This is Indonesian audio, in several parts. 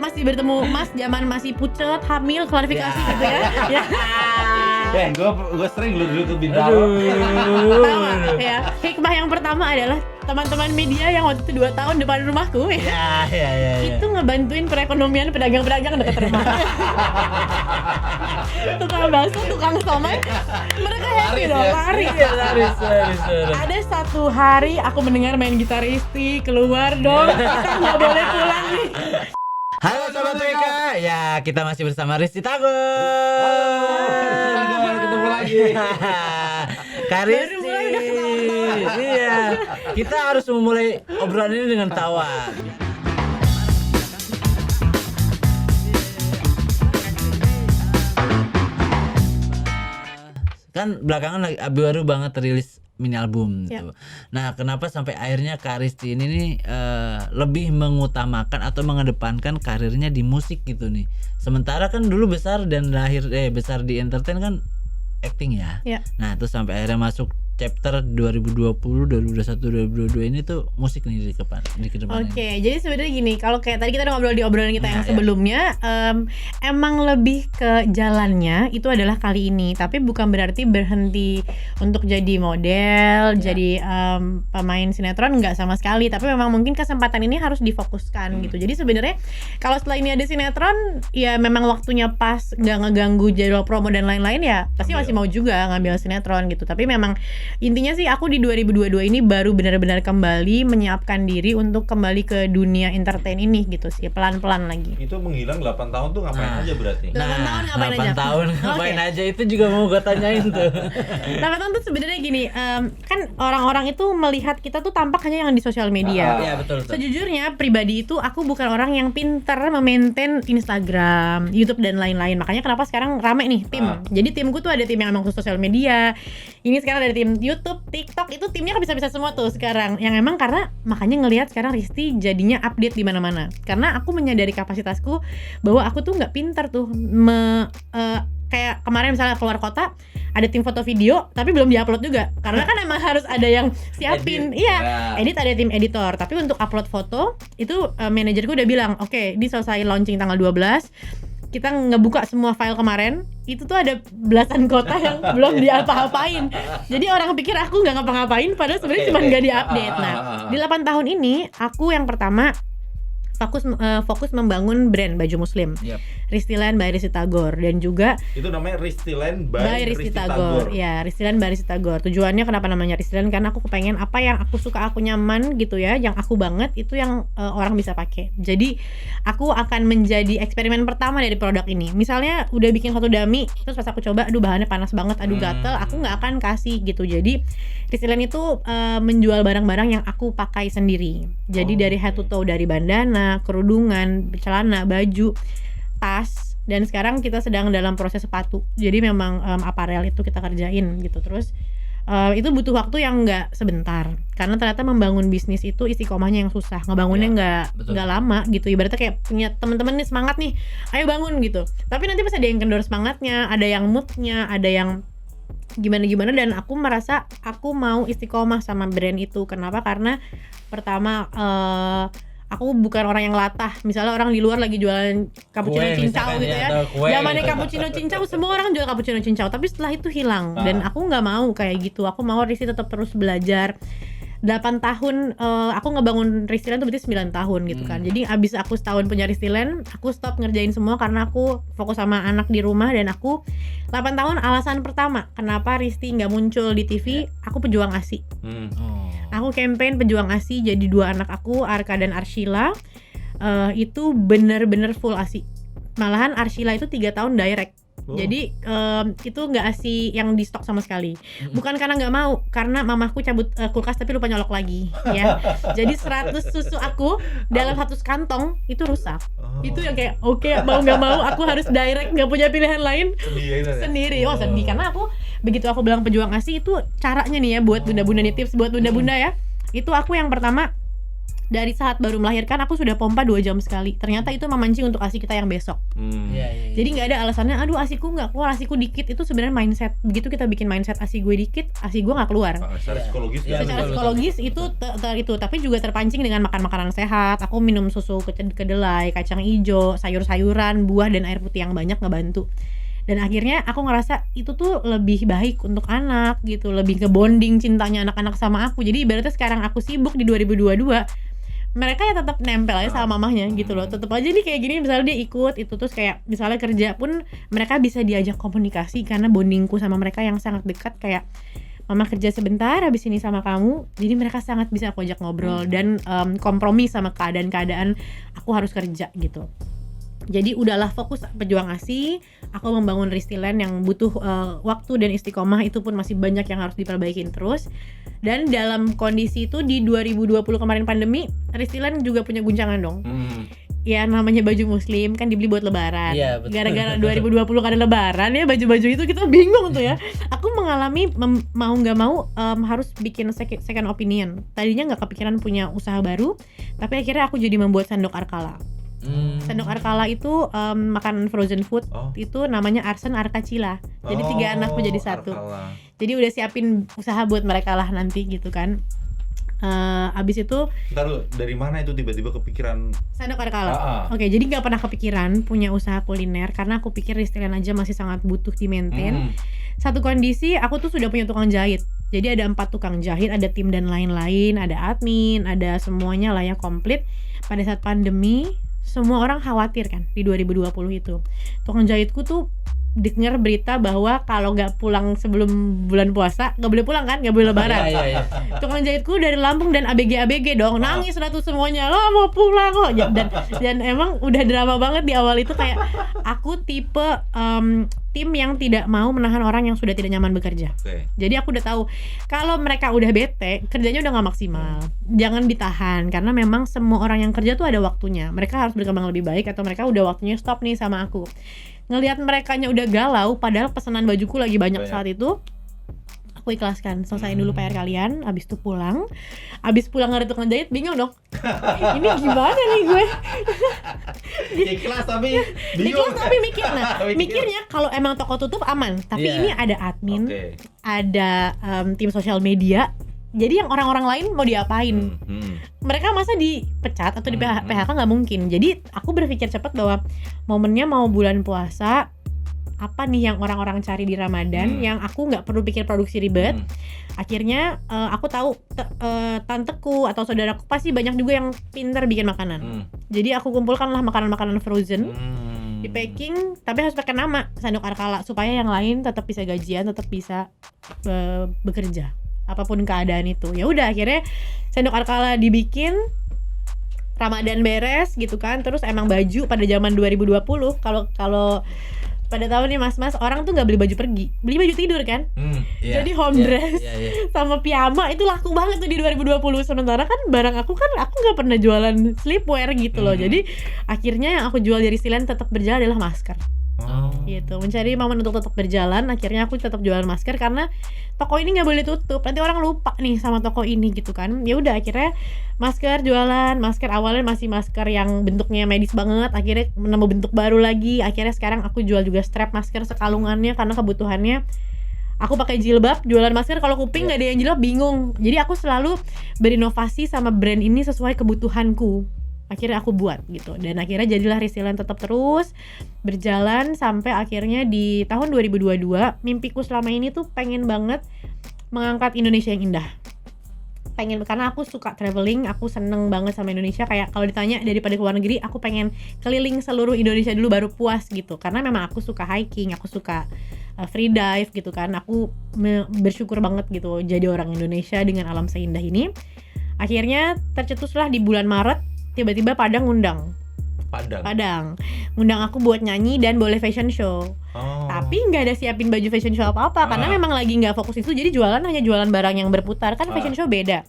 masih bertemu Mas zaman masih pucet, hamil, klarifikasi gitu ya. Ya. Gue sering lu dulu ke Bintaro. Pertama, ya. Hikmah yang pertama adalah teman-teman media yang waktu itu 2 tahun depan rumahku ya. Itu ngebantuin perekonomian pedagang-pedagang dekat rumah. Tukang bakso, tukang somai, mereka happy dong, lari. Ada satu hari aku mendengar main gitar Risti keluar dong, kita nggak boleh pulang nih. Halo Sobat WK, ya kita masih bersama Risti Tagor. Ketemu lagi. Kak Baru mulai udah Risti. ketawa-ketawa. Iya, kita harus memulai obrolan ini dengan tawa. Kan belakangan lagi baru banget rilis mini album gitu. Nah, kenapa sampai akhirnya Kak Risti ini nih lebih mengutamakan atau mengedepankan karirnya di musik gitu nih. Sementara kan dulu besar besar di entertain kan acting ya. Nah, terus sampai akhirnya masuk chapter 2020, 2021, 2022 ini tuh musik nih di kedepan. Oke, jadi sebenarnya gini, kalau kayak tadi kita udah ngobrol di obrolan kita yang sebelumnya, emang lebih ke jalannya itu adalah kali ini, tapi bukan berarti berhenti untuk jadi model, jadi pemain sinetron, enggak sama sekali, tapi memang mungkin kesempatan ini harus difokuskan gitu. Jadi sebenarnya kalau setelah ini ada sinetron, ya memang waktunya pas, nggak ngeganggu jadwal promo dan lain-lain ya, pasti masih mau juga ngambil sinetron gitu. Tapi memang intinya sih aku di 2022 ini baru benar-benar kembali menyiapkan diri untuk kembali ke dunia entertain ini gitu sih, pelan-pelan lagi. Itu menghilang 8 tahun tuh ngapain aja berarti? 8 tahun ngapain aja? 8 tahun ngapain aja itu juga mau gue tanyain tuh. 8 tahun tuh sebenarnya gini, kan orang-orang itu melihat kita tuh tampak hanya yang di sosial media. Iya betul. Sejujurnya pribadi itu aku bukan orang yang pintar memaintain Instagram, YouTube dan lain-lain. Makanya kenapa sekarang rame nih tim. Jadi timku tuh ada tim yang emang khusus sosial media. Ini sekarang ada tim YouTube, TikTok, itu timnya kan bisa-bisa semua tuh sekarang. Yang emang karena makanya ngelihat sekarang Risti jadinya update di mana-mana. Karena aku menyadari kapasitasku bahwa aku tuh nggak pintar tuh kayak kemarin misalnya keluar kota ada tim foto video tapi belum diupload juga karena kan emang harus ada yang siapin edit ada tim editor, tapi untuk upload foto itu manajerku udah bilang oke, ini selesai launching tanggal 12 kita ngebuka semua file kemarin, itu tuh ada belasan kota yang belum diapa-apain. Jadi orang pikir aku nggak ngapa-ngapain padahal sebenarnya cuma nggak diupdate. Nah, di 8 tahun ini aku yang pertama fokus membangun brand baju muslim. Ristiland by Risti Tagor, dan juga itu namanya Ristiland by Risti Tagor. Ya, Ristiland by Risti Tagor. Tujuannya kenapa namanya Ristiland? Karena aku kepengen apa yang aku suka, aku nyaman gitu ya, yang aku banget itu yang orang bisa pakai. Jadi aku akan menjadi eksperimen pertama dari produk ini. Misalnya udah bikin satu dummy, terus pas aku coba, aduh bahannya panas banget, aduh gatel, aku nggak akan kasih gitu. Jadi Ristiland itu menjual barang-barang yang aku pakai sendiri. Jadi dari head to toe, dari bandana, kerudungan, celana, baju, tas, dan sekarang kita sedang dalam proses sepatu. Jadi memang aparel itu kita kerjain gitu. Terus itu butuh waktu yang nggak sebentar, karena ternyata membangun bisnis itu istiqomahnya yang susah, ngebangunnya nggak lama gitu. Ibaratnya kayak punya teman-teman nih semangat nih, ayo bangun gitu. Tapi nanti pas ada yang kendor semangatnya, ada yang moodnya, ada yang gimana-gimana, dan aku merasa aku mau istiqomah sama brand itu. Kenapa? Karena pertama aku bukan orang yang latah. Misalnya orang di luar lagi jualan cappuccino cincau gitu ya. Zamannya cappuccino cincau, semua orang jual cappuccino cincau. Tapi setelah itu hilang. Dan aku nggak mau kayak gitu. Aku mau Risti tetap terus belajar. 8 tahun aku ngebangun Ristiland tuh berarti 9 tahun gitu kan. Jadi abis aku setahun punya Ristiland, aku stop ngerjain semua karena aku fokus sama anak di rumah. Dan aku 8 tahun alasan pertama kenapa Risti nggak muncul di TV, aku pejuang ASI. Aku campaign pejuang ASI, jadi 2 anak aku, Arka dan Arshila, itu bener-bener full ASI. Malahan Arshila itu 3 tahun direct. Jadi itu nggak ASI yang di stok sama sekali. Bukan karena nggak mau, karena mamaku cabut kulkas tapi lupa nyolok lagi ya. Jadi 100 susu aku dalam 100 kantong itu rusak. Itu yang kayak oke, mau nggak mau aku harus direct, nggak punya pilihan lain sendiri. Oh sedih, karena aku begitu aku bilang pejuang ASI itu caranya nih ya, buat bunda-bunda nih, tips buat bunda-bunda ya. Itu aku yang pertama dari saat baru melahirkan aku sudah pompa 2 jam sekali. Ternyata itu memancing untuk ASI kita yang besok. Iya, iya. Jadi nggak ada alasannya, aduh ASIku nggak keluar, ASIku dikit. Itu sebenarnya mindset. Begitu kita bikin mindset ASI gue dikit, ASI gue nggak keluar. Secara psikologis Iya, kan? Secara betul, psikologis itu itu, tapi juga terpancing dengan makan makanan sehat. Aku minum susu kedelai, kacang hijau, sayur-sayuran, buah dan air putih yang banyak ngebantu. Dan akhirnya aku ngerasa itu tuh lebih baik untuk anak gitu, lebih ke bonding cintanya anak-anak sama aku. Jadi ibaratnya sekarang aku sibuk di 2022, mereka ya tetap nempel aja sama mamahnya gitu loh. Tetap aja nih kayak gini, misalnya dia ikut itu, terus kayak misalnya kerja pun mereka bisa diajak komunikasi karena bondingku sama mereka yang sangat dekat. Kayak mama kerja sebentar habis ini sama kamu, jadi mereka sangat bisa aku ajak ngobrol dan kompromi sama keadaan-keadaan aku harus kerja gitu. Jadi udahlah fokus pejuang ASI, aku membangun Ristiland yang butuh waktu dan istiqomah, itu pun masih banyak yang harus diperbaikin terus. Dan dalam kondisi itu di 2020 kemarin pandemi, Ristiland juga punya guncangan dong. Ya namanya baju muslim kan dibeli buat lebaran. Iya, betul. Gara-gara 2020 kan ada lebaran ya, baju-baju itu kita bingung tuh ya. Aku mengalami mau nggak mau harus bikin second opinion. Tadinya nggak kepikiran punya usaha baru, tapi akhirnya aku jadi membuat sendok Arkala. Sendok Arkala itu makanan frozen food. Itu namanya Arsen Arkacila. Jadi 3 anak menjadi 1. Arkala. Jadi udah siapin usaha buat mereka lah nanti gitu kan. Abis itu Ntar lu, dari mana itu tiba-tiba kepikiran Sendok Arkala. Oke, jadi nggak pernah kepikiran punya usaha kuliner karena aku pikir Ristiland aja masih sangat butuh di maintain. Satu kondisi aku tuh sudah punya tukang jahit. Jadi ada 4 tukang jahit, ada tim dan lain-lain, ada admin, ada semuanya lah ya komplit. Pada saat pandemi semua orang khawatir kan di 2020 itu. Tukang jahitku tuh dengar berita bahwa kalau nggak pulang sebelum bulan puasa nggak boleh pulang kan, nggak boleh lebaran. Iya. Tukang jahitku dari Lampung dan ABG dong, nangis lah tuh semuanya, lo mau pulang kok. Dan emang udah drama banget di awal itu. Kayak aku tipe tim yang tidak mau menahan orang yang sudah tidak nyaman bekerja. Jadi aku udah tahu kalau mereka udah bete, kerjanya udah nggak maksimal. Jangan ditahan karena memang semua orang yang kerja tuh ada waktunya. Mereka harus berkembang lebih baik atau mereka udah waktunya stop nih sama aku. Ngelihat merekanya udah galau, padahal pesanan bajuku lagi banyak saat itu. Aku ikhlaskan, selesaiin dulu PR kalian, abis itu pulang. Abis pulang dari tukang jahit, bingung dong. Ini gimana nih gue? Ikhlas tapi bingung. Ikhlas tapi mikir. Nah, mikirnya kalau emang toko tutup aman. Tapi ini ada admin, ada tim sosial media. Jadi yang orang-orang lain mau diapain? Mereka masa dipecat atau di PHK nggak mungkin. Jadi aku berpikir cepat bahwa momennya mau bulan puasa, apa nih yang orang-orang cari di Ramadan yang aku nggak perlu pikir produksi ribet. Akhirnya aku tahu tanteku atau saudaraku pasti banyak juga yang pintar bikin makanan. Jadi aku kumpulkanlah makanan-makanan frozen, di packing, tapi harus pakai nama Sendok Arkala supaya yang lain tetap bisa gajian, tetap bisa bekerja apapun keadaan itu. Ya udah akhirnya Sendok Arkala dibikin, Ramadan beres gitu kan. Terus emang baju pada zaman 2020 kalau pada tahun nih mas-mas, orang tuh nggak beli baju pergi, beli baju tidur kan. Jadi home dress sama piyama itu laku banget tuh di 2020. Sementara kan barang aku nggak pernah jualan sleepwear gitu loh. Jadi akhirnya yang aku jual dari Ristiland tetap berjalan adalah masker. Gitu, mencari momen untuk tetap berjalan. Akhirnya aku tetap jualan masker karena toko ini nggak boleh tutup, nanti orang lupa nih sama toko ini gitu kan. Ya udah akhirnya masker jualan. Masker awalnya masih masker yang bentuknya medis banget, akhirnya menemu bentuk baru lagi. Akhirnya sekarang aku jual juga strap masker sekalungannya karena kebutuhannya. Aku pakai jilbab, jualan masker, kalau kuping nggak ada yang jilbab bingung. Jadi aku selalu berinovasi sama brand ini sesuai kebutuhanku. Akhirnya aku buat gitu, dan akhirnya jadilah Ristiland tetap terus berjalan sampai akhirnya di tahun 2022 mimpiku selama ini tuh pengen banget mengangkat Indonesia yang indah. Pengen, karena aku suka traveling, aku seneng banget sama Indonesia. Kayak kalau ditanya daripada ke luar negeri, aku pengen keliling seluruh Indonesia dulu baru puas gitu. Karena memang aku suka hiking, aku suka free dive gitu kan. Aku bersyukur banget gitu jadi orang Indonesia dengan alam seindah ini. Akhirnya tercetuslah di bulan Maret, tiba-tiba Padang ngundang aku buat nyanyi dan boleh fashion show. Tapi nggak ada siapin baju fashion show apa-apa karena memang lagi nggak fokus itu. Jadi jualan hanya jualan barang yang berputar. Kan fashion show beda.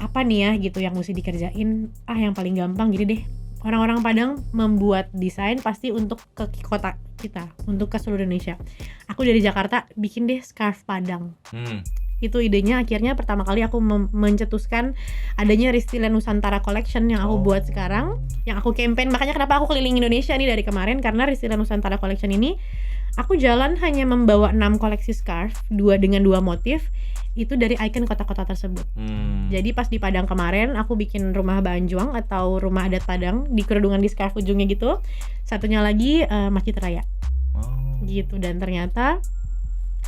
Apa nih ya gitu yang mesti dikerjain? Yang paling gampang gini deh, orang-orang Padang membuat desain pasti untuk ke kota kita, untuk ke seluruh Indonesia. Aku dari Jakarta bikin deh scarf Padang. Itu idenya akhirnya pertama kali aku mencetuskan adanya Ristiland Nusantara Collection yang aku buat sekarang, yang aku campaign. Makanya kenapa aku keliling Indonesia nih dari kemarin, karena Ristiland Nusantara Collection ini aku jalan hanya membawa 6 koleksi scarf, 2 dengan 2 motif itu dari ikon kota-kota tersebut. Jadi pas di Padang kemarin aku bikin rumah Banjuang atau rumah adat Padang di kerudungan di scarf ujungnya gitu. Satunya lagi Masjid Raya. Gitu, dan ternyata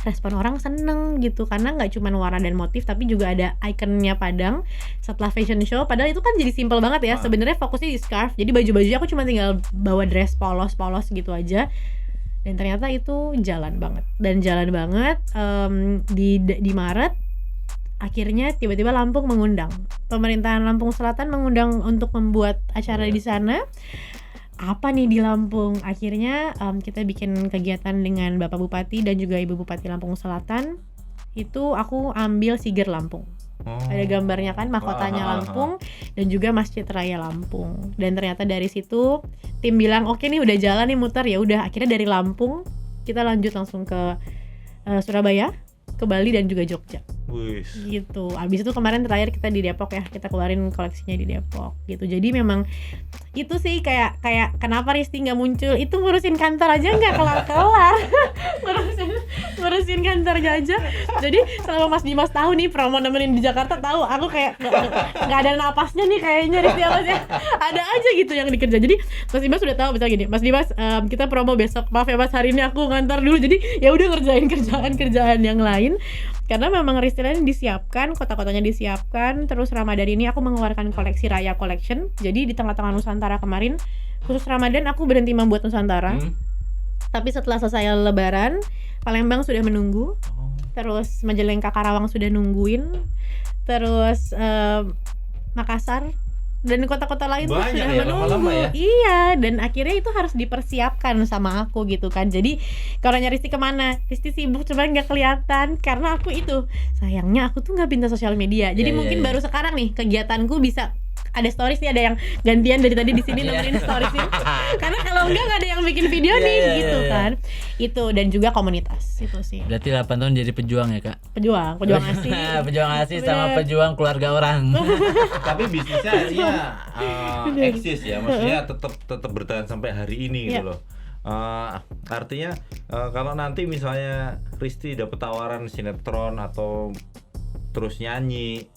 respon orang seneng gitu karena nggak cuma warna dan motif tapi juga ada ikonnya Padang setelah fashion show. Padahal itu kan jadi simple banget ya, sebenarnya fokusnya di scarf, jadi baju-bajunya aku cuma tinggal bawa dress polos-polos gitu aja, dan ternyata itu jalan banget di Maret. Akhirnya tiba-tiba Lampung mengundang, pemerintahan Lampung Selatan mengundang untuk membuat acara di sana. Apa nih di Lampung? Akhirnya kita bikin kegiatan dengan Bapak Bupati dan juga Ibu Bupati Lampung Selatan. Itu aku ambil Siger Lampung. Ada gambarnya kan, mahkotanya Lampung dan juga Masjid Raya Lampung. Dan ternyata dari situ tim bilang oke nih udah jalan nih muter, ya udah. Akhirnya dari Lampung kita lanjut langsung ke Surabaya, ke Bali dan juga Jogja. Gitu. Abis itu kemarin terakhir kita di Depok ya, kita keluarin koleksinya di Depok gitu. Jadi memang itu sih kayak kenapa Risti nggak muncul, itu ngurusin kantor aja nggak kelar-kelar. ngurusin kantornya aja. Jadi selama Mas Dimas tahu nih promo nemenin di Jakarta, tahu aku kayak nggak ada napasnya nih kayaknya Risti aja. Ada aja gitu yang dikerja. Jadi Mas Dimas sudah tahu misalnya gini, Mas Dimas kita promo besok, maaf ya Mas hari ini aku ngantor dulu. Jadi ya udah ngerjain kerjaan yang lain. Karena memang Ristiland disiapkan, kota-kotanya disiapkan. Terus Ramadan ini aku mengeluarkan koleksi Raya Collection. Jadi di tengah-tengah Nusantara kemarin, khusus Ramadan aku berhenti membuat Nusantara. Tapi setelah selesai Lebaran, Palembang sudah menunggu. Terus Majalengka, Karawang sudah nungguin. Terus Makassar dan kota-kota lain tuh sudah menunggu. Ya? Iya, dan akhirnya itu harus dipersiapkan sama aku gitu kan. Jadi kalau nyari Risti kemana? Risti sibuk cuma nggak kelihatan karena aku itu sayangnya aku tuh nggak pintar sosial media. Jadi mungkin baru sekarang nih kegiatanku bisa ada stories nih, ada yang gantian dari tadi di sini nemenin stories nih. Karena kalau enggak ada yang bikin video nih gitu kan. Itu dan juga komunitas itu sih. Berarti 8 tahun jadi pejuang ya Kak? Pejuang asih. Pejuang asih sama pejuang keluarga orang. Tapi bisnisnya eksis ya, maksudnya tetap bertahan sampai hari ini gitu loh. Artinya kalau nanti misalnya Risti dapat tawaran sinetron atau terus nyanyi,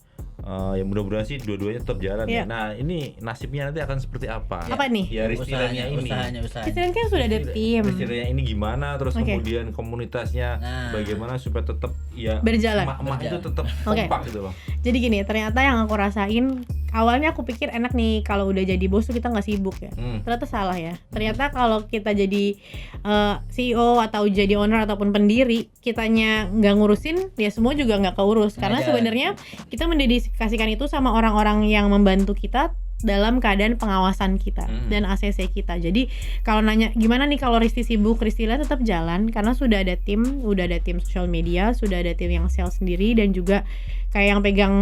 ya mudah-mudahan sih dua-duanya tetap jalan ya. Nah ini nasibnya nanti akan seperti apa? Apa nih? Ya Ristilandnya ini. Ristiland kan sudah ada tim. Ristilandnya ini gimana? Terus kemudian komunitasnya bagaimana supaya tetap ya berjalan. Emak itu tetap kompak gitu loh. Jadi gini, ternyata yang aku rasain awalnya aku pikir enak nih kalau udah jadi bos tuh kita nggak sibuk ya. Ternyata salah ya. Ternyata kalau kita jadi CEO atau jadi owner ataupun pendiri, kitanya nggak ngurusin, ya semua juga nggak keurus. Karena sebenarnya kita mendedikasikan itu sama orang-orang yang membantu kita dalam keadaan pengawasan kita dan ACC kita. Jadi kalau nanya gimana nih kalau Risti sibuk, Ristiland tetap jalan karena sudah ada tim social media, sudah ada tim yang sales sendiri dan juga kayak yang pegang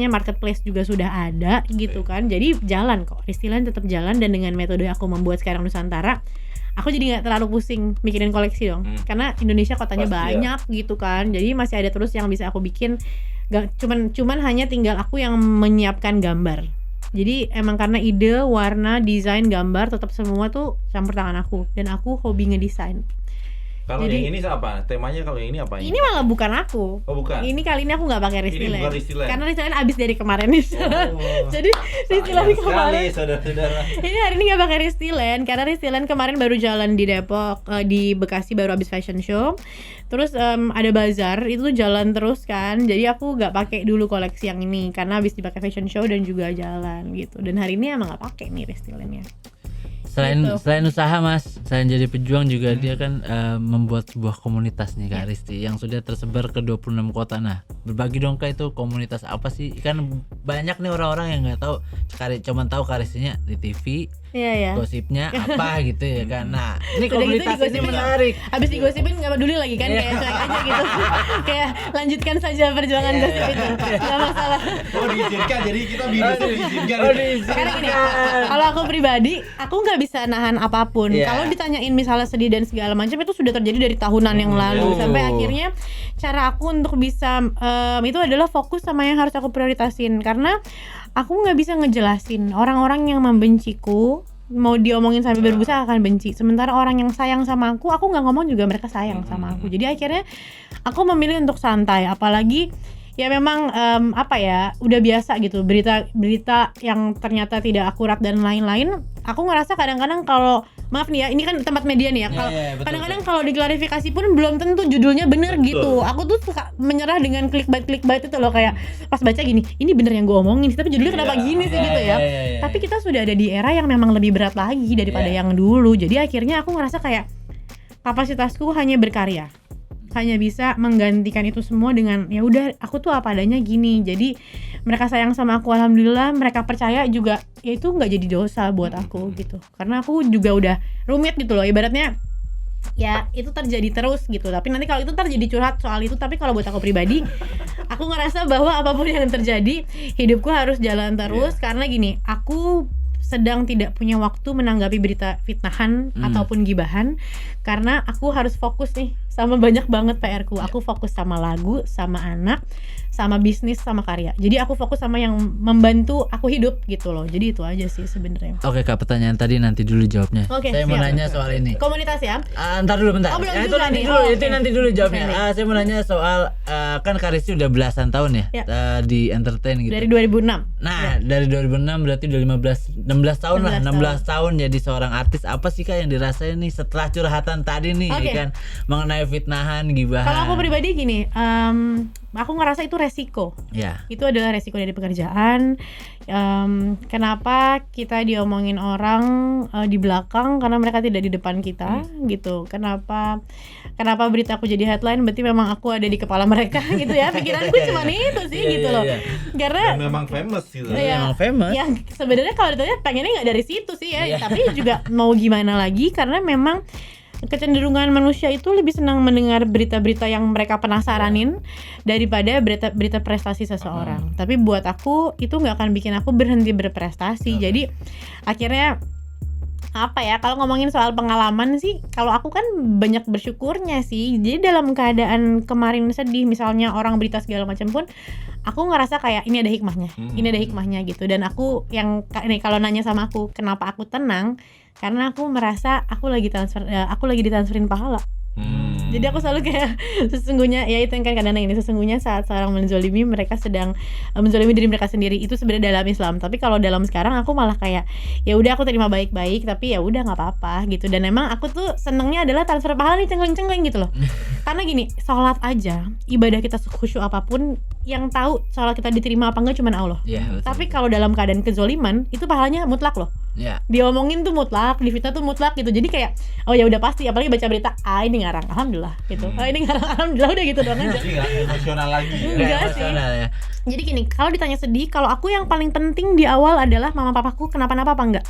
marketplace juga sudah ada gitu kan. Jadi jalan kok, Ristiland tetap jalan, dan dengan metode aku membuat sekarang Nusantara, aku jadi nggak terlalu pusing mikirin koleksi dong, karena Indonesia kotanya pasti banyak gitu kan. Jadi masih ada terus yang bisa aku bikin. Gak cuman hanya tinggal aku yang menyiapkan gambar. Jadi emang karena ide, warna, desain, gambar tetap semua tuh campur tangan aku, dan aku hobi ngedesain. Kalau yang ini apa? Temanya kalau yang ini apa? Ini malah bukan aku. Oh bukan. Ini kali ini aku nggak pakai Ristiland. Ini bukan Ristiland. Karena Ristiland abis dari kemarin nih. Jadi Ristiland kemarin. Saudara-saudara. Ini hari ini nggak pakai Ristiland karena Ristiland kemarin baru jalan di Depok, di Bekasi baru abis fashion show. Terus ada bazar itu tuh jalan terus kan. Jadi aku nggak pakai dulu koleksi yang ini karena abis dipakai fashion show dan juga jalan gitu. Dan hari ini emang nggak pakai nih Ristilandnya. Selain usaha Mas, selain jadi pejuang juga dia kan membuat sebuah komunitas nih Kak Risti yang sudah tersebar ke 26 kota. Nah, berbagi dong Kak, itu komunitas apa sih? Kan banyak nih orang-orang yang nggak tahu, cuman tahu Karistinya di TV, Iya ya. gosipnya apa gitu ya kan. Nah, ini Udah gitu komunitas ini digosipin, menarik. Abis digosipin nggak peduli lagi kan, kayak cuek aja gitu. Kayak lanjutkan saja perjuangan gosip itu, nggak masalah. Oh diizinkan, jadi kita binusnya diizinkan. Karena gini, kalau aku pribadi, aku nggak bisa nahan apapun. Iya. Kalau ditanyain misalnya sedih dan segala macam, itu sudah terjadi dari tahunan yang lalu. Sampai akhirnya cara aku untuk bisa itu adalah fokus sama yang harus aku prioritasin. Karena aku nggak bisa ngejelasin orang-orang yang membenciku, mau diomongin sampai berbusa akan benci. Sementara orang yang sayang sama aku nggak ngomong juga mereka sayang sama aku. Jadi akhirnya aku memilih untuk santai. Apalagi ya memang udah biasa gitu berita yang ternyata tidak akurat dan lain-lain. Aku ngerasa kadang-kadang kalau maaf nih ya, ini kan tempat media nih ya. Kalau kadang-kadang kalau diklarifikasi pun belum tentu judulnya bener gitu. Aku tuh suka menyerah dengan clickbait itu loh, kayak pas baca gini, ini bener yang gue omongin, tapi judulnya kenapa gini sih gitu ya. Tapi kita sudah ada di era yang memang lebih berat lagi daripada yang dulu. Jadi akhirnya aku ngerasa kayak kapasitasku hanya berkarya, hanya bisa menggantikan itu semua dengan ya udah aku tuh apa adanya gini. Jadi mereka sayang sama aku, alhamdulillah. Mereka percaya juga, ya itu nggak jadi dosa buat aku gitu. Karena aku juga udah rumit gitu loh, ibaratnya ya itu terjadi terus gitu. Tapi nanti kalau itu terjadi curhat soal itu. Tapi kalau buat aku pribadi, aku ngerasa bahwa apapun yang terjadi, hidupku harus jalan terus. Karena gini, aku sedang tidak punya waktu menanggapi berita fitnahan ataupun gibahan, karena aku harus fokus nih sama banyak banget PR-ku. Aku fokus sama lagu, sama anak, sama bisnis, sama karya. Jadi aku fokus sama yang membantu aku hidup gitu loh. Jadi itu aja sih sebenarnya. Oke Kak, pertanyaan tadi nanti dulu jawabnya. Oke, Saya mau siap. nanya soal ini. Komunitas ya? Ntar dulu bentar. Oh, belum Itu juga nanti nih. dulu, Oh, itu oke. nanti dulu jawabnya. Oke. Saya mau nanya soal kan Karisti udah belasan tahun ya, Ya. di entertain gitu. Dari 2006. Nah, dari 2006 berarti udah 16 tahun lah, 16 tahun jadi seorang artis. Apa sih Kak yang dirasain nih setelah curhatan tadi nih, Oke. kan mengenai fitnahan, gibahan. Kalau aku pribadi gini, aku ngerasa itu resiko. Ya. Itu adalah resiko dari pekerjaan. Kenapa kita diomongin orang di belakang karena mereka tidak di depan kita gitu. Kenapa berita aku jadi headline, berarti memang aku ada di kepala mereka gitu ya. Pikiranku cuma itu sih gitu loh. Karena Dan memang famous gitu. Iya. Emang famous. ya sebenarnya kalau ditanya pengennya nggak dari situ sih ya. Tapi juga mau gimana lagi, karena memang kecenderungan manusia itu lebih senang mendengar berita-berita yang mereka penasaranin daripada berita prestasi seseorang. Tapi buat aku itu nggak akan bikin aku berhenti berprestasi. Jadi akhirnya kalau ngomongin soal pengalaman sih, kalau aku kan banyak bersyukurnya sih. Jadi dalam keadaan kemarin sedih, misalnya orang berita segala macam pun, aku ngerasa kayak ini ada hikmahnya gitu. Dan aku yang nih, kalau nanya sama aku kenapa aku tenang, karena aku merasa aku lagi ditransferin pahala. Jadi aku selalu kayak sesungguhnya, ya itu yang kan kadang-kadang ini, sesungguhnya saat seorang menzolimi, mereka sedang menzolimi diri mereka sendiri. Itu sebenarnya dalam Islam. Tapi kalau dalam sekarang aku malah kayak ya udah aku terima baik-baik, tapi ya udah nggak apa-apa gitu. Dan emang aku tuh senengnya adalah transfer pahala nih, cengkleng-cengkleng gitu loh. Karena gini, sholat aja, ibadah kita khusyuk apapun, yang tahu sholat kita diterima apa enggak cuma Allah. Tapi kalau dalam keadaan kezoliman, itu pahalanya mutlak loh. Diomongin tuh mutlak, difitnah tuh mutlak gitu. Jadi kayak oh ya udah pasti, apalagi baca berita ini ngarang, alhamdulillah gitu. Ini ngarang, alhamdulillah, udah gitu doang aja. Jadi nggak emosional lagi. Enggak sih. Ya. Jadi gini, kalau ditanya sedih, kalau aku yang paling penting di awal adalah mama papaku kenapa-napa apa enggak.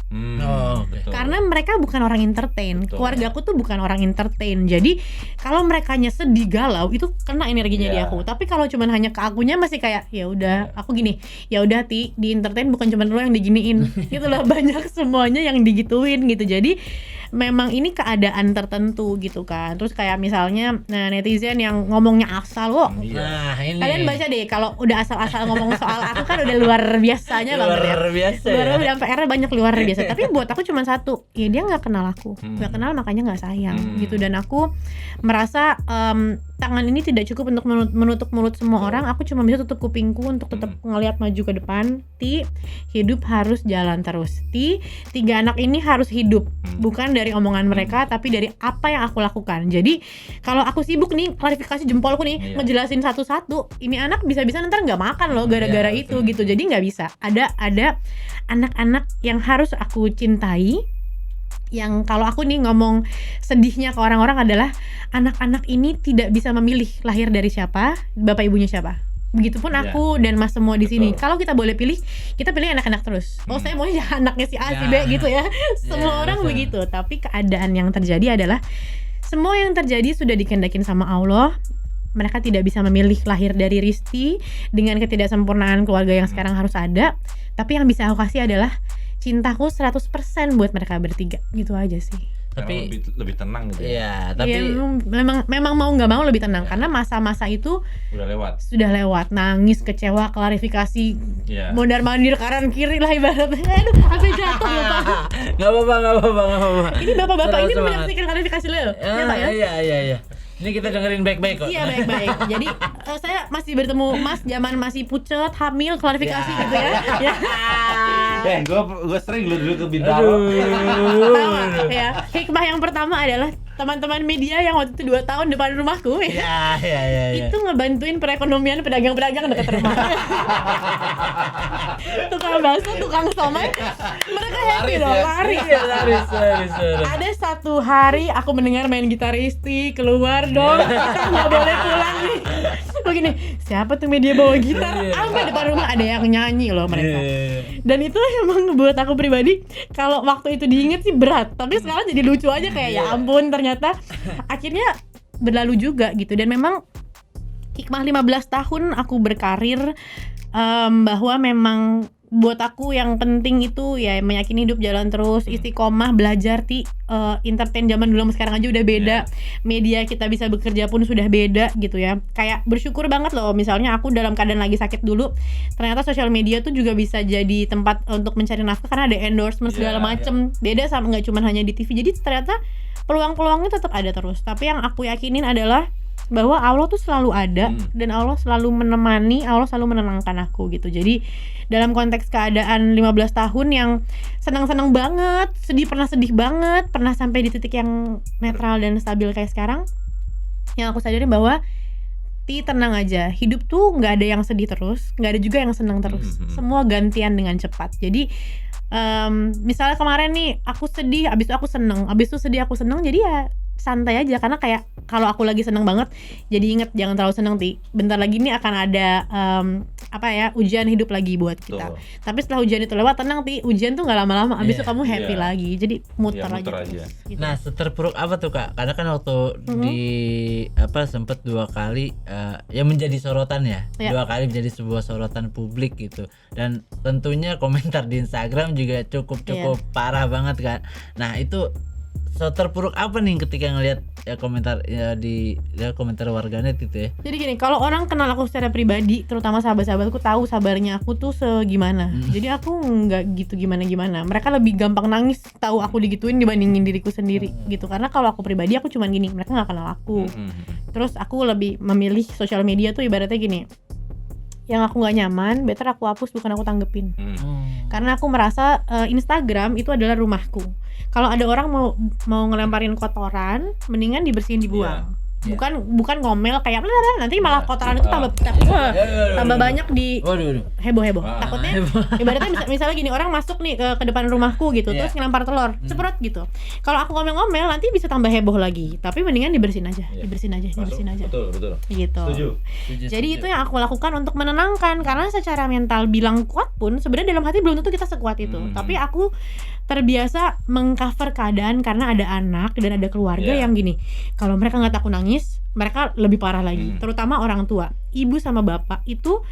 Karena mereka bukan orang entertain. Keluarga aku tuh bukan orang entertain. Jadi kalau merekanya sedih, galau, itu kena energinya di aku. Tapi kalau cuman hanya ke akunya masih kayak ya udah, aku gini, ya udah di entertain bukan cuman lo yang diginiin. Gitu loh, banyak semuanya yang digituin gitu. Jadi memang ini keadaan tertentu gitu kan. Terus kayak misalnya netizen yang ngomongnya asal loh. Nah, ini. Kalian baca deh, kalau udah asal-asal ngomong soal aku kan udah luar biasanya banget ya. Luar biasa. Luar PR-nya banyak luar biasa. Tapi buat aku cuma satu, ya dia nggak kenal aku, nggak kenal makanya nggak sayang gitu. Dan aku merasa tangan ini tidak cukup untuk menutup mulut semua orang. Aku cuma bisa tutup kupingku untuk tetap ngelihat maju ke depan. Hidup harus jalan terus. 3 anak ini harus hidup, bukan dari omongan mereka, tapi dari apa yang aku lakukan. Jadi kalau aku sibuk nih klarifikasi jempolku nih, ngejelasin satu-satu, ini anak bisa-bisa ntar nggak makan loh gara-gara itu gitu. Jadi nggak bisa. Ada anak-anak yang harus aku cintai. Yang kalau aku nih ngomong sedihnya ke orang-orang adalah anak-anak ini tidak bisa memilih lahir dari siapa, bapak ibunya siapa. Begitupun Iya. aku dan Mas semua di sini. Betul. Kalau kita boleh pilih, kita pilih anak-anak terus. Oh, saya maunya anaknya si A, si B Ya. gitu ya. Semua Ya, orang betul. begitu. Tapi keadaan yang terjadi adalah semua yang terjadi sudah dikehendakin sama Allah. Mereka tidak bisa memilih lahir dari Risti dengan ketidaksempurnaan keluarga yang sekarang harus ada. Tapi yang bisa aku kasih adalah cintaku 100% buat mereka bertiga. Gitu aja sih. Tapi lebih tenang gitu ya. ya, tapi Iya, memang mau nggak mau lebih tenang karena masa-masa itu Udah lewat. sudah lewat, nangis, kecewa, klarifikasi, Iya. mondar-mandir kanan kiri lah ibaratnya. Aduh, sampai jatuh loh Pak. nggak apa-apa. Ini bapak-bapak ini Semangat. menyaksikan klarifikasi lo ya Pak ya? Iya. Ini kita dengerin baik-baik kok. Iya baik-baik. Jadi saya masih bertemu Mas zaman masih pucet, hamil, klarifikasi gitu ya. Ya. Gue sering dulu ke Bintaro. Pertama, ya. Hikmah yang pertama adalah teman-teman media yang waktu itu 2 tahun depan rumahku ya. Iya. Itu ngebantuin perekonomian pedagang-pedagang dekat rumah. Tukang bakso, tukang somai, mereka happy Laris dong, ya? laris. Iya, laris. Ada satu hari aku mendengar main gitar Risti keluar dong, kita nggak boleh pulang nih. Begini, siapa tuh media bawa gitar? Sampai depan rumah ada yang nyanyi loh mereka. Dan itu emang buat aku pribadi, kalau waktu itu diinget sih berat, tapi sekarang jadi lucu aja kayak ya ampun ternyata akhirnya berlalu juga gitu. Dan memang hikmah 15 tahun aku berkarir, bahwa memang buat aku yang penting itu ya meyakini hidup jalan terus, istiqomah, belajar entertain zaman dulu sama sekarang aja udah beda. Media kita bisa bekerja pun sudah beda gitu ya. Kayak bersyukur banget loh, misalnya aku dalam keadaan lagi sakit dulu, ternyata sosial media tuh juga bisa jadi tempat untuk mencari nafkah karena ada endorsement segala macem. Beda sama nggak cuma hanya di TV. Jadi ternyata peluang-peluangnya tetap ada terus. Tapi yang aku yakinin adalah bahwa Allah tuh selalu ada dan Allah selalu menemani, Allah selalu menenangkan aku gitu. Jadi dalam konteks keadaan 15 tahun yang senang-senang banget, pernah sedih banget, pernah sampai di titik yang netral dan stabil kayak sekarang, yang aku sadarin bahwa tenang aja, hidup tuh nggak ada yang sedih terus, nggak ada juga yang senang terus, semua gantian dengan cepat. Jadi misalnya kemarin nih aku sedih, abis itu aku seneng, abis itu sedih aku seneng, jadi ya santai aja. Karena kayak kalau aku lagi seneng banget, jadi inget jangan terlalu seneng bentar lagi nih akan ada ujian hidup lagi buat kita. Tuh. Tapi setelah ujian itu lewat, tenang ujian tuh nggak lama-lama, abis itu Iya. kamu happy Iya. lagi. Jadi muter, Iya, muter aja aja. terus, gitu. Nah, seterpuruk apa tuh Kak? Karena kan waktu di sempet 2 kali yang menjadi sorotan ya. Ya. 2 kali menjadi sebuah sorotan publik gitu. Dan tentunya komentar di Instagram juga cukup parah banget kan. Nah, itu terpuruk apa nih ketika ngelihat komentar komentar warganet gitu ya. Jadi gini, kalau orang kenal aku secara pribadi, terutama sahabat-sahabatku tahu sabarnya aku tuh segimana. Jadi aku nggak gitu gimana-gimana. Mereka lebih gampang nangis tahu aku digituin dibandingin diriku sendiri gitu. Karena kalau aku pribadi aku cuman gini, mereka nggak kenal aku. Terus aku lebih memilih sosial media tuh ibaratnya gini, yang aku nggak nyaman, better aku hapus bukan aku tanggepin. Karena aku merasa Instagram itu adalah rumahku. Kalau ada orang mau ngelemparin kotoran, mendingan dibersihin, dibuang. Bukan ngomel kayak nanti malah kotoran itu tambah banyak di Waduh. heboh. Takutnya ibaratnya misalnya gini, orang masuk nih ke depan rumahku gitu, terus ngelempar telur, ceprot gitu. Kalau aku ngomel-ngomel nanti bisa tambah heboh lagi. Tapi mendingan dibersihin aja. Betul. Gitu. Setuju. Jadi itu yang aku lakukan untuk menenangkan, karena secara mental bilang kuat pun sebenarnya dalam hati belum tentu kita sekuat itu. Tapi aku terbiasa mengcover keadaan karena ada anak dan ada keluarga yang gini. Kalau mereka nggak takut nangis, mereka lebih parah lagi. Terutama orang tua, ibu sama bapak itu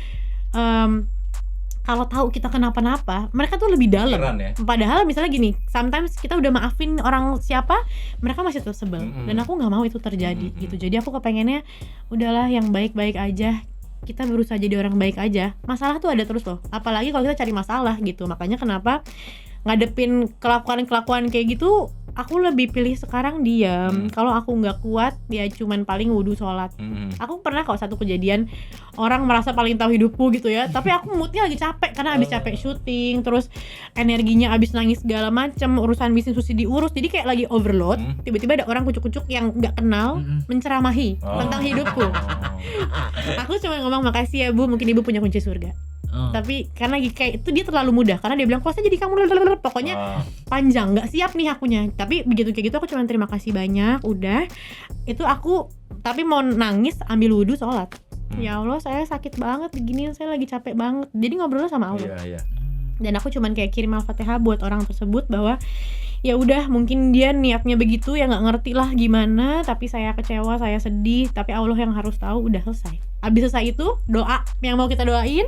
kalau tahu kita kenapa-napa, mereka tuh lebih dalam. Keren ya. Padahal misalnya gini, sometimes kita udah maafin orang siapa, mereka masih tetap sebel. Dan aku nggak mau itu terjadi gitu. Jadi aku kepengennya udahlah yang baik-baik aja. Kita berusaha jadi orang baik aja. Masalah tuh ada terus loh. Apalagi kalau kita cari masalah gitu. Makanya kenapa ngadepin kelakuan kayak gitu, aku lebih pilih sekarang diam. Kalau aku nggak kuat, ya cuman paling wudu sholat. Aku pernah kok satu kejadian, orang merasa paling tahu hidupku gitu ya, tapi aku moodnya lagi capek karena habis capek syuting, terus energinya habis nangis segala macem, urusan bisnis mesti diurus, jadi kayak lagi overload. Tiba-tiba ada orang kucuk-kucuk yang nggak kenal menceramahi tentang hidupku. Aku cuma ngomong makasih ya Bu, mungkin Ibu punya kunci surga. Tapi karena kayak itu dia terlalu mudah, karena dia bilang kok saya jadi kamu pokoknya panjang, nggak siap nih akunya. Tapi begitu kayak gitu aku cuma terima kasih banyak, udah itu aku. Tapi mau nangis ambil wudhu sholat. Ya Allah, saya sakit banget begini, saya lagi capek banget. Jadi ngobrolnya sama Allah. Iya. Dan aku cuman kayak kirim Al-Fatihah buat orang tersebut bahwa ya udah, mungkin dia niatnya begitu, ya nggak ngerti lah gimana, tapi saya kecewa, saya sedih, tapi Allah yang harus tahu. Udah selesai. Abis selesai itu doa yang mau kita doain,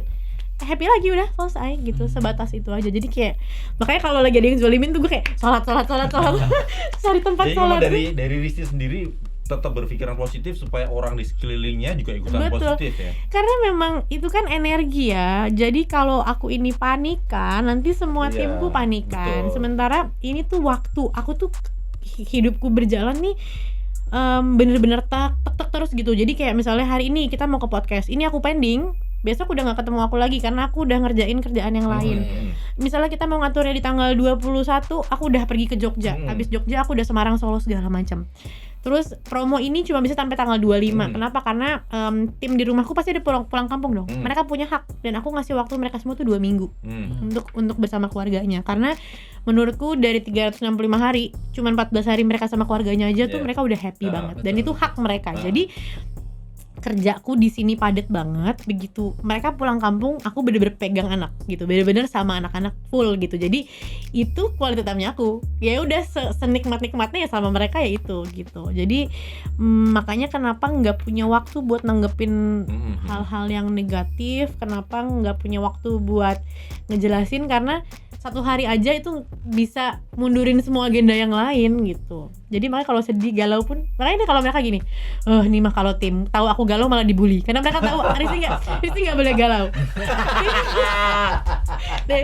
happy lagi, udah selesai gitu. Sebatas itu aja. Jadi kayak makanya kalau lagi ada yang zolimin tuh gue kayak sholat cari tempat Jadi sholat. dari Risti sendiri tetap berpikiran positif supaya orang di sekelilingnya juga ikutan Betul. positif ya. Karena memang itu kan energi ya. Jadi kalau aku ini panikan, nanti semua Iya, timku panikan. betul. Sementara ini tuh waktu aku tuh hidupku berjalan nih bener-bener tak terus gitu. Jadi kayak misalnya hari ini kita mau ke podcast, ini aku pending, besok udah gak ketemu aku lagi karena aku udah ngerjain kerjaan yang lain. Misalnya kita mau ngaturnya di tanggal 21, aku udah pergi ke Jogja. Habis Jogja aku udah Semarang, Solo segala macam. Terus promo ini cuma bisa sampai tanggal 25. Kenapa? Karena tim di rumahku pasti ada pulang kampung dong. Mereka punya hak dan aku ngasih waktu mereka semua tuh 2 minggu untuk bersama keluarganya. Karena menurutku dari 365 hari cuma 14 hari mereka sama keluarganya aja tuh mereka udah happy banget. Dan itu hak mereka. Jadi kerjaku di sini padat banget. Begitu mereka pulang kampung, aku bener-bener pegang anak gitu, bener-bener sama anak-anak full gitu. Jadi itu quality time-nya aku. Ya udah senikmat-nikmatnya ya sama mereka ya itu gitu. Jadi makanya kenapa nggak punya waktu buat nanggepin hal-hal yang negatif, kenapa nggak punya waktu buat ngejelasin, karena satu hari aja itu bisa mundurin semua agenda yang lain gitu. Jadi makanya kalau sedih, galau pun, makanya kalau mereka gini, nih mah kalau tim tahu aku galau malah dibully, karena mereka tahu Risti nggak boleh galau. Deh,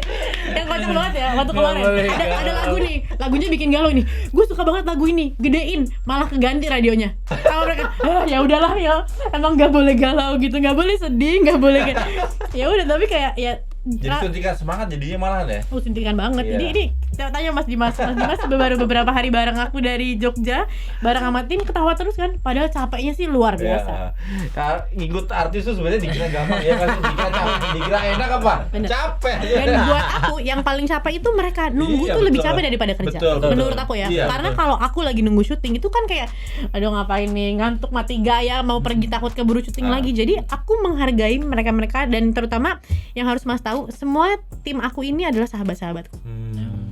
yang kocak banget ya waktu kemarin ada lagu nih, lagunya bikin galau nih, gue suka banget lagu ini, gedein, malah keganti radionya. Sama mereka, ya udahlah ya, emang nggak boleh galau gitu, nggak boleh sedih, nggak boleh kayak, ya udah, tapi kayak ya. Jadi suntikan semangat jadinya malahan ya? Suntikan banget. Iya. Jadi ini tanya Mas Dimas baru beberapa hari bareng aku dari Jogja, bareng sama tim, ketawa terus kan, padahal capeknya sih luar biasa. Ya, ngikut artis tuh sebenarnya dikira gampang ya kan, dikira enak apa? Bener. Capek. Dan buat aku yang paling capek itu mereka nunggu tuh lebih capek daripada kerja. Betul. Menurut aku ya. Iya, Karena betul. kalau aku lagi nunggu syuting itu kan kayak aduh ngapain nih, ngantuk mati gaya, mau pergi takut keburu syuting lagi. Jadi aku menghargai mereka dan terutama yang harus Mas tahu, semua tim aku ini adalah sahabat-sahabatku.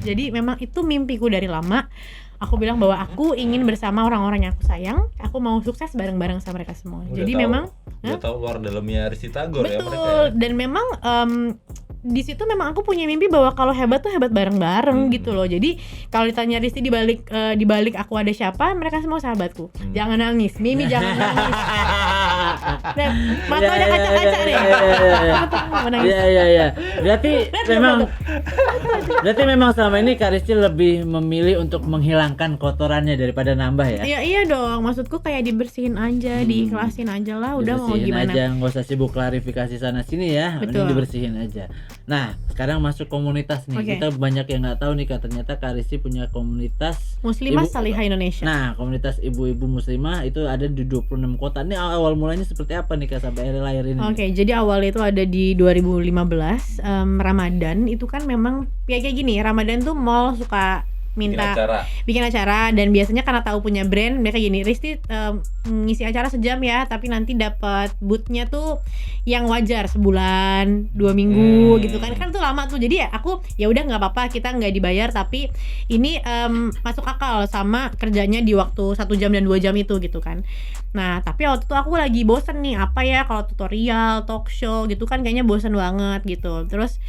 Jadi memang itu mimpiku dari lama. Aku bilang bahwa aku ingin bersama orang-orang yang aku sayang. Aku mau sukses bareng-bareng sama mereka semua. Jadi memang udah tahu luar dalamnya Risti Tagor ya mereka. Betul. Dan memang di situ memang aku punya mimpi bahwa kalau hebat tuh hebat bareng-bareng gitu loh. Jadi kalau ditanya Risti di balik aku ada siapa, mereka semua sahabatku. Jangan nangis, Mimi jangan nangis. Dan mata ada kaca-kaca nih. Iya. Berarti memang selama ini Kak Risti lebih memilih untuk menghilangkan kotorannya daripada nambah ya? Iya dong. Maksudku kayak dibersihin aja, diikhlasin aja lah. Udah mau Dibersihin gimana? aja, nggak usah sibuk klarifikasi sana sini ya. Betul. Ini dibersihin aja. Nah, sekarang masuk komunitas nih. Oke. Kita banyak yang nggak tahu nih, Kak, ternyata Kak Risti punya komunitas Muslimah Ibu- Salihah Indonesia. Nah, komunitas ibu-ibu muslimah itu ada di 26 kota. Ini awal mulanya seperti apa nih, Kak, sampai akhir ini? Oke, jadi awalnya itu ada di 2015 Ramadan itu kan memang ya kayak gini, Ramadan tuh mall suka minta bikin acara dan biasanya karena tahu punya brand mereka gini, Risti ngisi acara sejam ya, tapi nanti dapat bootnya tuh yang wajar sebulan 2 minggu gitu kan tuh lama tuh. Jadi ya aku ya udah nggak apa-apa, kita nggak dibayar tapi ini masuk akal sama kerjanya di waktu 1 jam dan 2 jam itu gitu kan. Nah tapi waktu itu aku lagi bosen nih, apa ya kalau tutorial talk show gitu kan kayaknya bosen banget gitu. Terus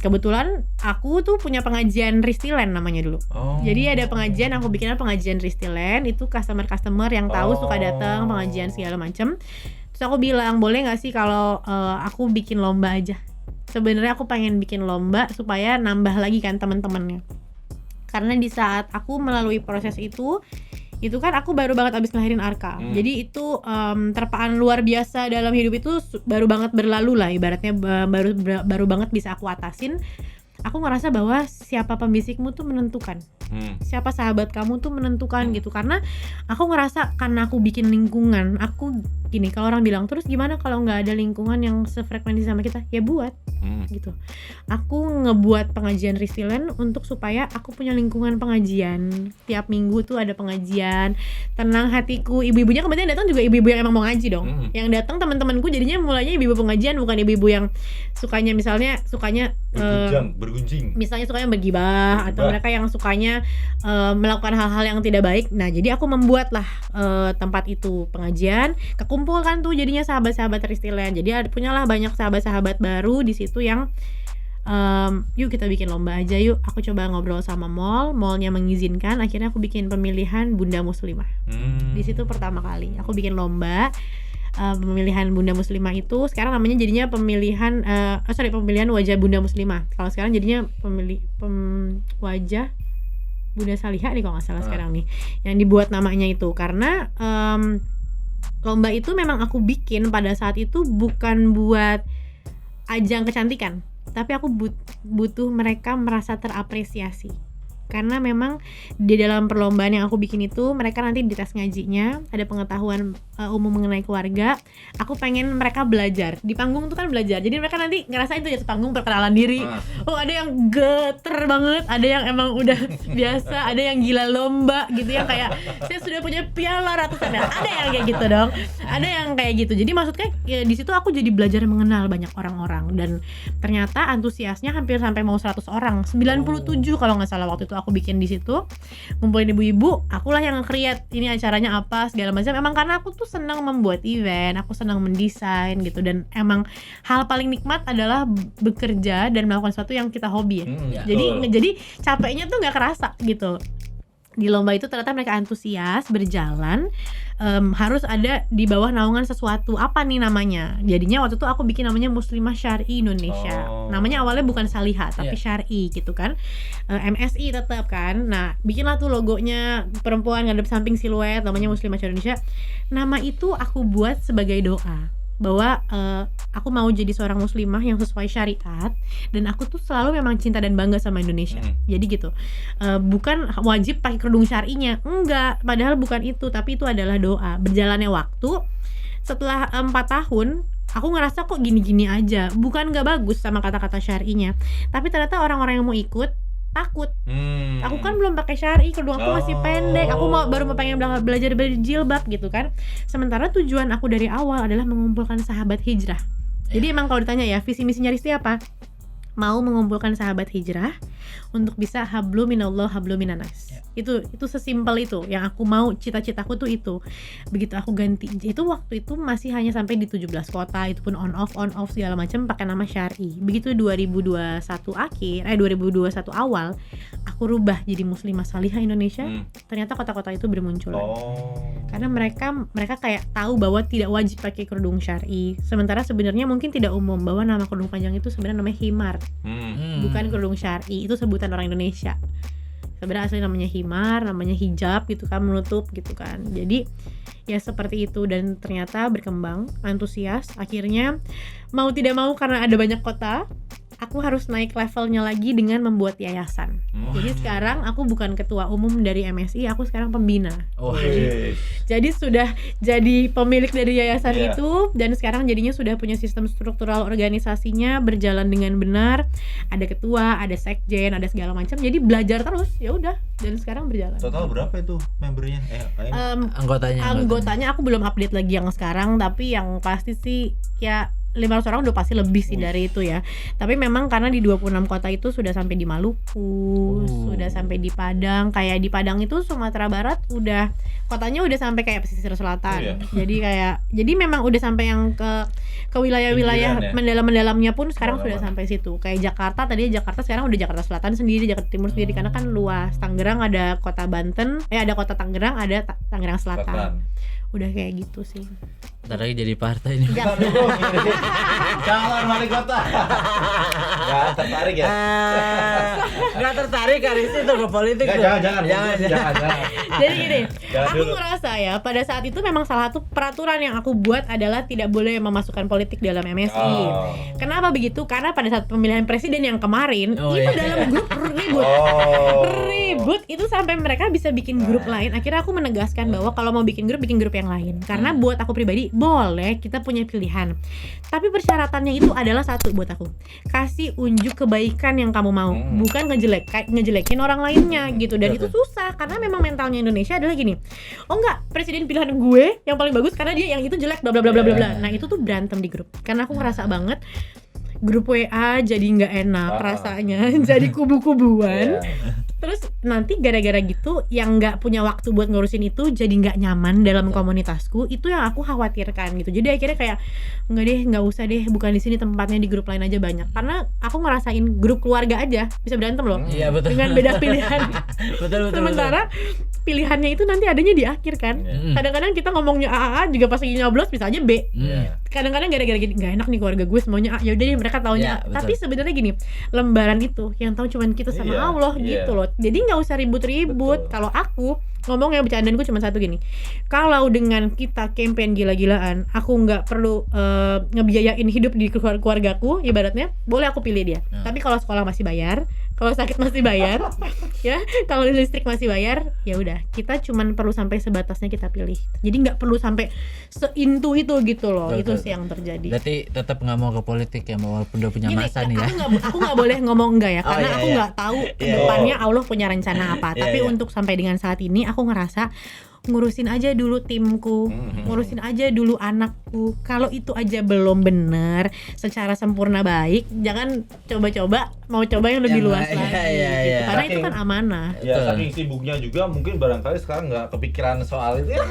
kebetulan aku tuh punya pengajian Ristiland namanya dulu. Jadi ada pengajian, aku bikinnya pengajian Ristiland, itu customer yang tahu suka datang pengajian segala macem. Terus aku bilang boleh nggak sih kalau aku bikin lomba aja. Sebenarnya aku pengen bikin lomba supaya nambah lagi kan teman-temannya. Karena di saat aku melalui proses itu kan aku baru banget abis ngelahirin Arka. Jadi itu terpaan luar biasa dalam hidup itu baru banget berlalu lah, ibaratnya baru banget bisa aku atasin. Aku ngerasa bahwa siapa pembisikmu tuh menentukan, siapa sahabat kamu tuh menentukan gitu. Karena aku ngerasa karena aku bikin lingkungan, aku gini, kalau orang bilang terus gimana kalau nggak ada lingkungan yang sefrekuensi sama kita, ya buat gitu. Aku ngebuat pengajian Resilient untuk supaya aku punya lingkungan pengajian. Tiap minggu tuh ada pengajian, tenang hatiku. Ibu-ibunya kemudian datang juga ibu-ibu yang emang mau ngaji dong. Yang datang teman-temanku jadinya mulainya ibu-ibu pengajian, bukan ibu-ibu yang sukanya bergunjing. Misalnya sukanya bergibah atau mereka yang sukanya melakukan hal-hal yang tidak baik. Nah, jadi aku membuatlah tempat itu pengajian, kekumpulkan tuh jadinya sahabat-sahabat Resilient. Jadi punyalah banyak sahabat-sahabat baru di situ yang yuk kita bikin lomba aja yuk. Aku coba ngobrol sama mallnya mengizinkan, akhirnya aku bikin pemilihan Bunda Muslimah. Di situ pertama kali aku bikin lomba pemilihan Bunda Muslimah itu. Sekarang namanya jadinya pemilihan pemilihan wajah Bunda Muslimah. Kalau sekarang jadinya wajah Bunda Salihah nih kalau nggak salah sekarang nih yang dibuat namanya itu, karena lomba itu memang aku bikin pada saat itu bukan buat ajang kecantikan, tapi aku butuh mereka merasa terapresiasi. Karena memang di dalam perlombaan yang aku bikin itu mereka nanti dites ngajinya, ada pengetahuan umum mengenai keluarga. Aku pengen mereka belajar di panggung tuh kan belajar, jadi mereka nanti ngerasain tuh di panggung perkenalan diri. Oh, ada yang geter banget, ada yang emang udah biasa, ada yang gila lomba gitu, yang kayak saya sudah punya piala ratusan, ada yang kayak gitu dong, ada yang kayak gitu. Jadi maksudnya ya, di situ aku jadi belajar mengenal banyak orang-orang, dan ternyata antusiasnya hampir sampai mau 100 orang, 97 kalau nggak salah waktu itu aku bikin di situ, ngumpulin ibu-ibu. Akulah yang nge-create ini acaranya apa segala macam. Emang karena aku tuh senang membuat event, aku senang mendesain gitu, dan emang hal paling nikmat adalah bekerja dan melakukan sesuatu yang kita hobi ya. Jadi capeknya tuh nggak kerasa gitu. Di lomba itu ternyata mereka antusias berjalan, harus ada di bawah naungan sesuatu. Apa nih namanya? Jadinya waktu itu aku bikin namanya Muslimah Syar'i Indonesia. Namanya awalnya bukan Salihah tapi Syar'i gitu kan. MSI tetap kan. Nah, bikinlah tuh logonya perempuan ngadep samping siluet, namanya Muslimah Syar'i Indonesia. Nama itu aku buat sebagai doa bahwa aku mau jadi seorang muslimah yang sesuai syariat, dan aku tuh selalu memang cinta dan bangga sama Indonesia. Jadi gitu, bukan wajib pakai kerudung syar'inya, enggak, padahal bukan itu, tapi itu adalah doa. Berjalannya waktu, setelah 4 tahun aku ngerasa kok gini-gini aja, bukan gak bagus sama kata-kata syar'inya, tapi ternyata orang-orang yang mau ikut takut. Aku kan belum pakai syar'i, kerudung aku masih pendek, aku baru mau pengen belajar berjilbab gitu kan. Sementara tujuan aku dari awal adalah mengumpulkan sahabat hijrah. Jadi emang kalau ditanya ya visi misinya Risti apa? Mau mengumpulkan sahabat hijrah untuk bisa hablum minallah hablum minannas. Itu sesimpel itu yang aku mau, cita-citaku tuh itu. Begitu aku ganti, itu waktu itu masih hanya sampai di 17 kota, itu pun on off segala macam pakai nama Syar'i. Begitu 2021 awal aku rubah jadi Muslimah Salihah Indonesia. Ternyata kota-kota itu bermunculan. Karena mereka kayak tahu bahwa tidak wajib pakai kerudung Syar'i. Sementara sebenarnya mungkin tidak umum bahwa nama kerudung panjang itu sebenarnya namanya himar. Bukan kerudung Syar'i, itu sebutan orang Indonesia. Sebenarnya asli namanya himar, namanya hijab gitu kan, menutup gitu kan. Jadi ya seperti itu, dan ternyata berkembang, antusias. Akhirnya mau tidak mau karena ada banyak kota, aku harus naik levelnya lagi dengan membuat yayasan. Jadi sekarang aku bukan ketua umum dari MSI, aku sekarang pembina. Jadi sudah jadi pemilik dari yayasan itu, dan sekarang jadinya sudah punya sistem struktural organisasinya berjalan dengan benar. Ada ketua, ada sekjen, ada segala macam. Jadi belajar terus, ya udah, dan sekarang berjalan. Total berapa itu membernya? Anggotanya aku belum update lagi yang sekarang, tapi yang pasti sih ya 500 orang udah pasti lebih sih dari itu ya. Tapi memang karena di 26 kota itu sudah sampai di Maluku, sudah sampai di Padang. Kayak di Padang itu Sumatera Barat udah, kotanya udah sampai kayak pesisir selatan. Jadi memang udah sampai yang ke wilayah-wilayah mendalam-mendalamnya pun sekarang sudah sampai situ. Kayak Jakarta, tadinya Jakarta sekarang udah Jakarta Selatan sendiri, Jakarta Timur sendiri, karena kan luas. Tangerang ada kota Banten, ada kota Tangerang, ada Tangerang Selatan. Udah kayak gitu sih. Ntar lagi jadi partai ini. Calon wali kota. Gak tertarik ya? Gak tertarik kan itu ke politik. Jangan. Jadi gini, aku ngerasa ya pada saat itu memang salah satu peraturan yang aku buat adalah tidak boleh memasukkan politik dalam MSI. Kenapa begitu? Karena pada saat pemilihan presiden yang kemarin itu dalam grup ribut itu sampai mereka bisa bikin grup lain. Akhirnya aku menegaskan bahwa kalau mau bikin grup yang lain. Karena buat aku pribadi boleh kita punya pilihan. Tapi persyaratannya itu adalah satu buat aku. Kasih unjuk kebaikan yang kamu mau, bukan ngejelekin orang lainnya gitu. Dan itu susah karena memang mentalnya Indonesia adalah gini. Oh enggak, presiden pilihan gue yang paling bagus karena dia yang itu jelek bla bla bla bla bla. Nah, itu tuh berantem di grup. Karena aku ngerasa banget grup WA jadi nggak enak rasanya, jadi kubu-kubuan. Terus nanti gara-gara gitu yang nggak punya waktu buat ngurusin itu jadi nggak nyaman dalam komunitasku. Itu yang aku khawatirkan gitu. Jadi akhirnya kayak nggak usah deh, bukan di sini tempatnya, di grup lain aja banyak. Karena aku ngerasain grup keluarga aja bisa berantem loh. Iya, betul. Dengan beda pilihan. betul. Sementara pilihannya itu nanti adanya di akhir kan. Kadang-kadang kita ngomongnya A juga pas lagi nyoblos bisa aja B. Kadang-kadang gara-gara gini nggak enak nih keluarga gue semuanya A. Ya udah deh mereka taunya A. Tapi sebenarnya gini, lembaran itu yang tahu cuman kita sama Allah gitu loh. Jadi nggak usah ribut-ribut. Kalau aku ngomongnya bercandaanku cuma satu gini. Kalau dengan kita campaign gila-gilaan, aku nggak perlu ngebiayain hidup di keluargaku, ibaratnya boleh aku pilih dia. Tapi kalau sekolah masih bayar, kalau sakit masih bayar, ya, kalau listrik masih bayar, ya udah kita cuman perlu sampai sebatasnya kita pilih. Jadi nggak perlu sampai seintu itu gitu loh. Itu sih yang terjadi. Berarti tetap nggak mau ke politik ya, walaupun udah punya masa nih ya. Aku nggak boleh ngomong enggak ya, karena aku nggak tahu kedepannya Allah punya rencana apa. Tapi untuk sampai dengan saat ini aku ngerasa ngurusin aja dulu timku, ngurusin aja dulu anakku. Kalau itu aja belum bener secara sempurna baik, jangan coba-coba mau coba yang lebih luas lagi gitu. Karena itu kan amanah. Ya saking sibuknya juga mungkin barangkali sekarang nggak kepikiran soal itu ya.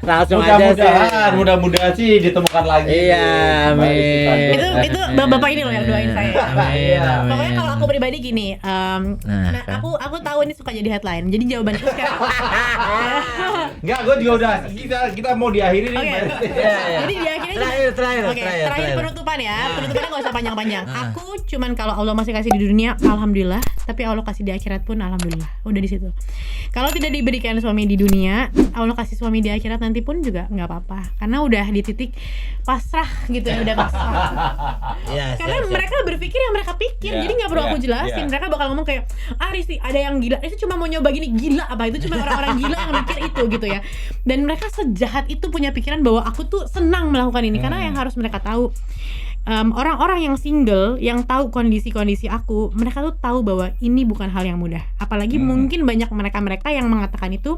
Langsung aja sih. Mudah-mudahan sih ditemukan lagi. Iya, amin. Itu bapak ini loh yang doain saya. Amin. Pokoknya kalau aku pribadi gini, aku tahu ini suka jadi headline. Jadi jawabanku sekarang. Enggak, gue juga udah. Kita mau diakhiri nih. Jadi diakhiri terakhir penutupan ya. Penutupannya nggak usah panjang-panjang. Aku cuman kalau Allah masih kasih di dunia, alhamdulillah. Tapi Allah kasih di akhirat pun alhamdulillah. Udah di situ. Kalau tidak diberikan suami di dunia, Allah kasih suami di akhirat nanti pun juga nggak apa-apa. Karena udah di titik pasrah gitu ya, udah pasrah. Karena mereka berpikir yang mereka pikir, jadi nggak perlu aku jelasin. Mereka bakal ngomong kayak, Risti ada yang gila, itu cuma mau nyoba gini, gila apa itu cuma orang-orang gila yang mikir itu gitu ya. Dan mereka sejahat itu punya pikiran bahwa aku tuh senang melakukan ini. Karena yang harus mereka tahu, orang-orang yang single yang tahu kondisi-kondisi aku, mereka tuh tahu bahwa ini bukan hal yang mudah. Apalagi mungkin banyak mereka yang mengatakan itu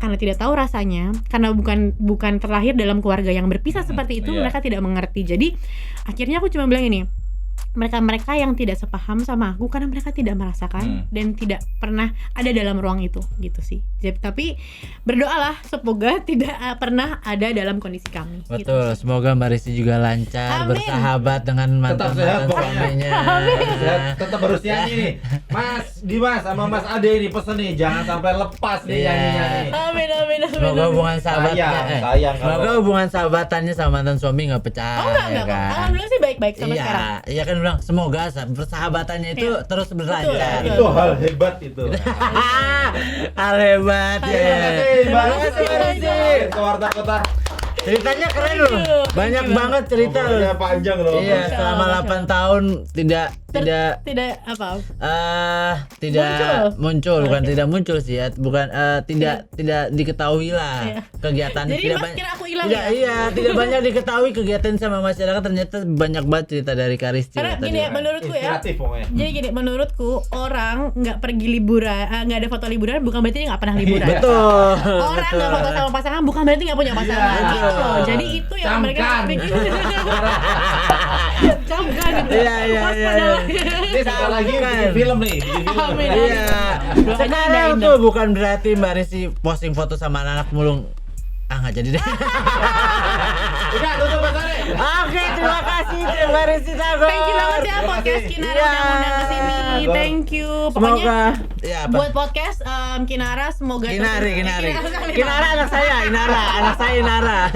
karena tidak tahu rasanya, karena bukan terlahir dalam keluarga yang berpisah seperti itu, mereka tidak mengerti. Jadi akhirnya aku cuma bilang ini, mereka yang tidak sepaham sama aku karena mereka tidak merasakan dan tidak pernah ada dalam ruang itu gitu sih. Tapi berdoalah semoga tidak pernah ada dalam kondisi kami. Betul, gitu. Semoga Mbak Risti juga lancar, bersahabat dengan mantan suaminya. Tetap harus nyanyi nih. Mas Dimas sama Mas Ade ini pesen nih, jangan sampai lepas nih nyanyinya nih. Amin. Semoga hubungan sahabatnya semoga hubungan sahabatannya sama mantan suami nggak pecah. Enggak. Kan? Alhamdulillah sih baik-baik sampai sekarang. Iya kan bilang semoga persahabatannya itu terus berlancar. Itu hal hebat itu. Hal hebat ya. Terima kasih. Kewarta Kota. Ceritanya keren loh. Banyak banget cerita loh. Panjang loh. Iya, selama 8 tahun tidak muncul, bukan tidak muncul sih ya, bukan tidak diketahui lah kegiatan. Jadi tidak Mas kira aku hilang tidak, ya? Iya, tidak banyak diketahui kegiatan sama masyarakat, ternyata banyak banget cerita dari Karisti. Karena gini ya, menurutku ya. Jadi gini, menurutku orang nggak pergi liburan, nggak ada foto liburan bukan berarti dia nggak pernah liburan. Betul. Orang nggak foto sama pasangan bukan berarti nggak punya pasangan. Gitu loh. Jadi itu yang mereka pikir. Camkan gitu. Iya. Ini sekali lagi bikin film nih. Amin. Iya. Sekarang tuh bukan berarti Mbak Risti posting foto sama anak mulung. Nggak jadi deh. Udah tutup Mas. Oke, terima kasih Mbak Risti Tagor. Thank you banget ya podcast Kinara udah undang ke sini. Thank you. Semoga buat podcast Kinara semoga Kinara anak saya Inara.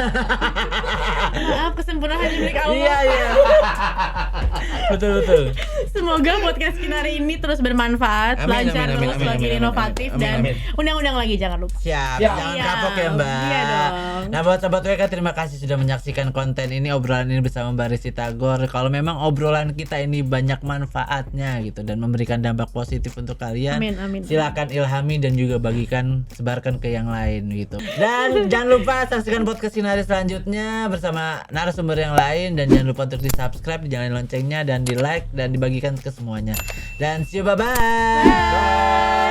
Maaf, kesempurnaan milik Allah. Iya. Betul. Semoga podcast Kinara ini terus bermanfaat, lancar terus, semakin inovatif dan undang-undang lagi jangan lupa. Siap. Jangan kapok ya Mbak. Iya dong. Nah buat Sobat WK, terima kasih sudah menyaksikan konten ini, obrolan ini bersama Mbak Risti Tagor. Kalau memang obrolan kita ini banyak manfaatnya gitu dan memberikan dampak positif untuk kalian, Amin. silakan ilhami dan juga bagikan, sebarkan ke yang lain gitu. Dan jangan lupa saksikan podcast Sinari selanjutnya bersama narasumber yang lain, dan jangan lupa untuk di-subscribe, dinyalain loncengnya, dan di-like dan dibagikan ke semuanya. Dan see you, bye-bye.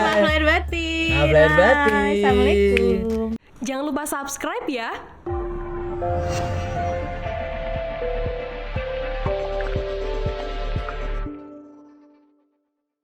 Maaf lahir batin. Maaf lahir batin. Assalamualaikum. Jangan lupa subscribe ya.